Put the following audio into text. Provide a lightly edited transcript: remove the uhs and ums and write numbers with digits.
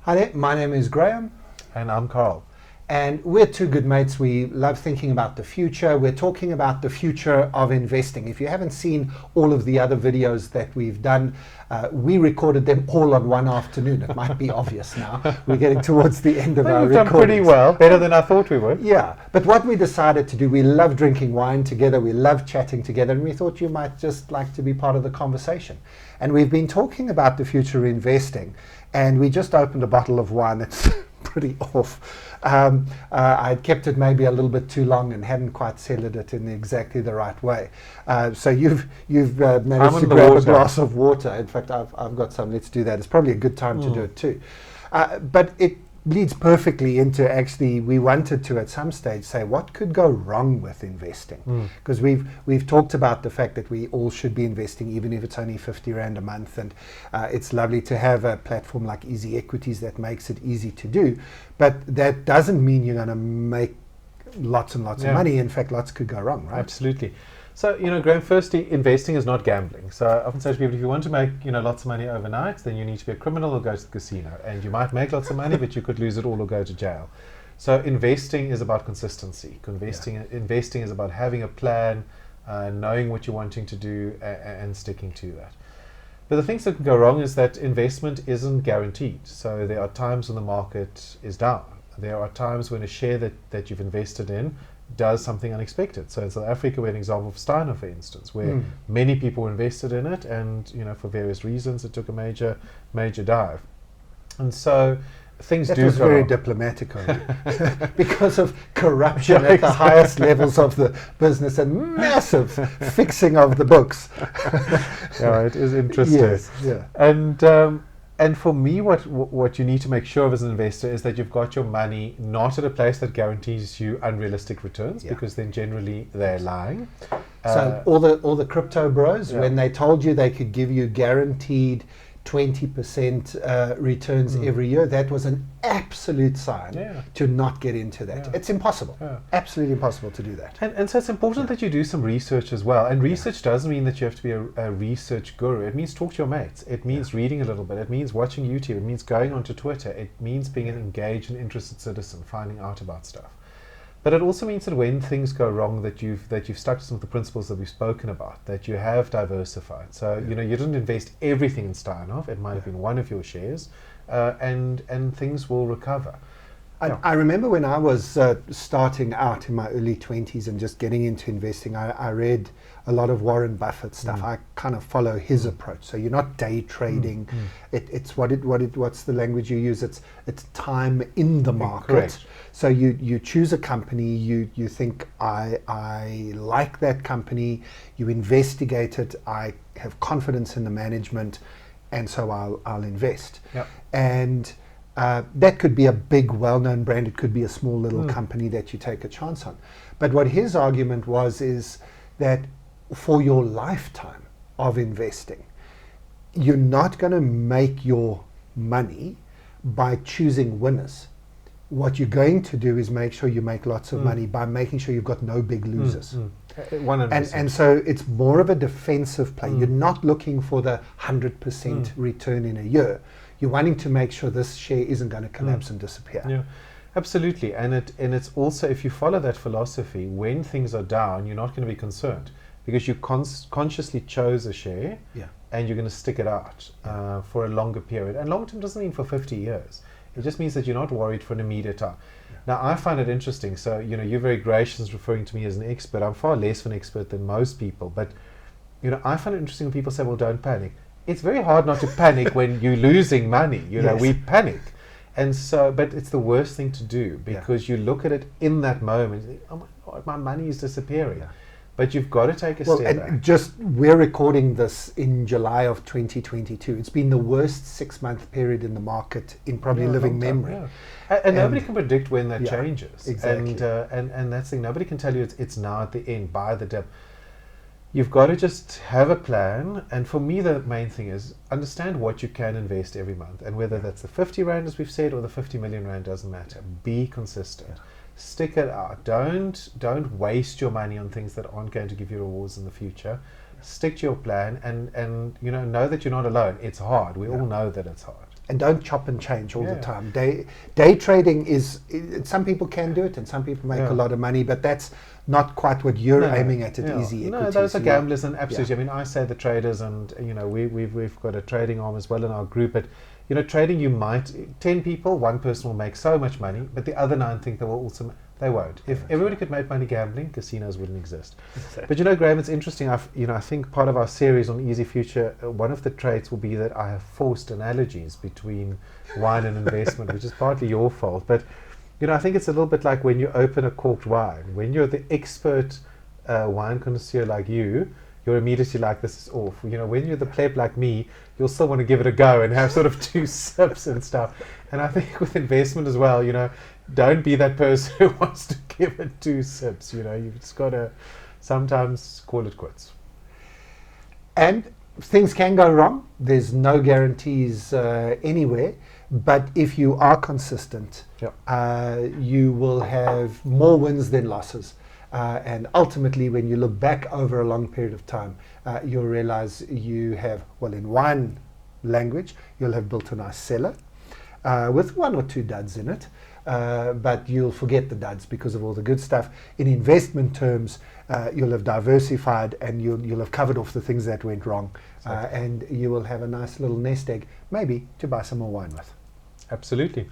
Hi there, my name is Graeme. And I'm Carel. And we're two good mates. We love thinking about the future. We're talking about the future of investing. If you haven't seen all of the other videos that we've done, we recorded them all on one afternoon. It might be obvious now. We're getting towards the end of our recordings. We've done pretty well, better than I thought we would. Yeah, but what we decided to do, we love drinking wine together, we love chatting together, and we thought you might just like to be part of the conversation. And we've been talking about the future of investing, and we just opened a bottle of wine that's pretty off. I'd kept it maybe a little bit too long and hadn't quite settled it in exactly the right way. So you've managed to grab a glass of water. In fact, I've got some. Let's do that. It's probably a good time to do it too. But it leads perfectly into actually, we wanted to at some stage say what could go wrong with investing, because we've talked about the fact that we all should be investing even if it's only 50 Rand a month, and it's lovely to have a platform like Easy Equities that makes it easy to do, but that doesn't mean you're going to make lots and lots of money. In fact, lots could go wrong, right? Absolutely. So, Graeme, firstly, investing is not gambling. So I often say to people, if you want to make, lots of money overnight, then you need to be a criminal or go to the casino. And you might make lots of money, but you could lose it all or go to jail. So investing is about consistency. Investing is about having a plan, knowing what you're wanting to do, and sticking to that. But the things that can go wrong is that investment isn't guaranteed. So there are times when the market is down. There are times when a share that you've invested in does something unexpected. So in South Africa, we had an example of Steiner, for instance, where many people invested in it, and for various reasons, it took a major dive. And so things that do was go very wrong. diplomatic of you. Because of corruption at the highest levels of the business and massive fixing of the books. Yeah, it is interesting. Yes, yeah. And for me, what you need to make sure of as an investor is that you've got your money not at a place that guarantees you unrealistic returns, because then generally they're lying. So all the crypto bros, when they told you they could give you guaranteed 20% returns every year, that was an absolute sign to not get into that. It's impossible. Absolutely impossible to do that. And so it's important that you do some research as well. And research doesn't mean that you have to be a research guru. It means talk to your mates. It means reading a little bit. It means watching YouTube. It means going onto Twitter. It means being an engaged and interested citizen, finding out about stuff. But it also means that when things go wrong, that you've stuck to some of the principles that we've spoken about, that you have diversified. So you didn't invest everything in Steinhoff. It might have been one of your shares, and things will recover. I remember when I was starting out in my early 20s and just getting into investing, I read a lot of Warren Buffett stuff. I kind of follow his approach. So you're not day trading. It's what's the language you use? It's time in the market. Correct. So you choose a company, you think I like that company, you investigate it, I have confidence in the management, and so I'll invest. Yep. And that could be a big, well-known brand. It could be a small little company that you take a chance on. But what his argument is that for your lifetime of investing, you're not going to make your money by choosing winners. What you're going to do is make sure you make lots of money by making sure you've got no big losers. 100%. And so it's more of a defensive play. You're not looking for the 100% return in a year. You're wanting to make sure this share isn't going to collapse and disappear. Yeah, absolutely. And it's also, if you follow that philosophy, when things are down, you're not going to be concerned because you consciously chose a share and you're going to stick it out for a longer period. And long term doesn't mean for 50 years. It just means that you're not worried for an immediate time. Now, I find it interesting. So, you're very gracious referring to me as an expert. I'm far less of an expert than most people. But, I find it interesting when people say, well, don't panic. It's very hard not to panic when you're losing money. We panic. And so, but it's the worst thing to do because you look at it in that moment, and think, oh my God, my money is disappearing. Yeah. But you've got to take a step back. We're recording this in July of 2022. It's been the worst 6-month period in the market in probably living memory. Yeah. And nobody can predict when that changes. Exactly. And that's the thing. Nobody can tell you it's now at the end, by the dip. You've got to just have a plan. And for me, the main thing is understand what you can invest every month. And whether that's the 50 Rand, as we've said, or the 50 million Rand, doesn't matter. Be consistent. Yeah. Stick it out. Don't waste your money on things that aren't going to give you rewards in the future. Stick to your plan and know that you're not alone. It's hard. We all know that it's hard. and don't chop and change all the Yeah. time. Day trading some people can do it, and some people make Yeah. a lot of money, but that's not quite what you're No, aiming at yeah. Easy No, Equities. those are You know. gamblers, and absolutely. I mean, I say the traders, and we've got a trading arm as well in our group. But trading, you might 10 people, one person will make so much money, but the other 9 think they will also. They won't. If everybody could make money gambling, casinos wouldn't exist. But Graham, it's interesting. I think part of our series on Easy Future, one of the traits will be that I have forced analogies between wine and investment, which is partly your fault. But I think it's a little bit like when you open a corked wine. When you're the expert wine connoisseur like you're immediately like, this is off. When you're the pleb like me, you'll still want to give it a go and have sort of 2 sips and stuff. And I think with investment as well, don't be that person who wants to give it 2 sips. You've just got to sometimes call it quits. And things can go wrong. There's no guarantees anywhere. But if you are consistent, you will have more wins than losses. And ultimately, when you look back over a long period of time, you'll realize you have, in wine language, you'll have built a nice cellar with 1 or 2 duds in it. But you'll forget the duds because of all the good stuff. In investment terms, you'll have diversified, and you'll have covered off the things that went wrong. And you will have a nice little nest egg, maybe, to buy some more wine with. Absolutely.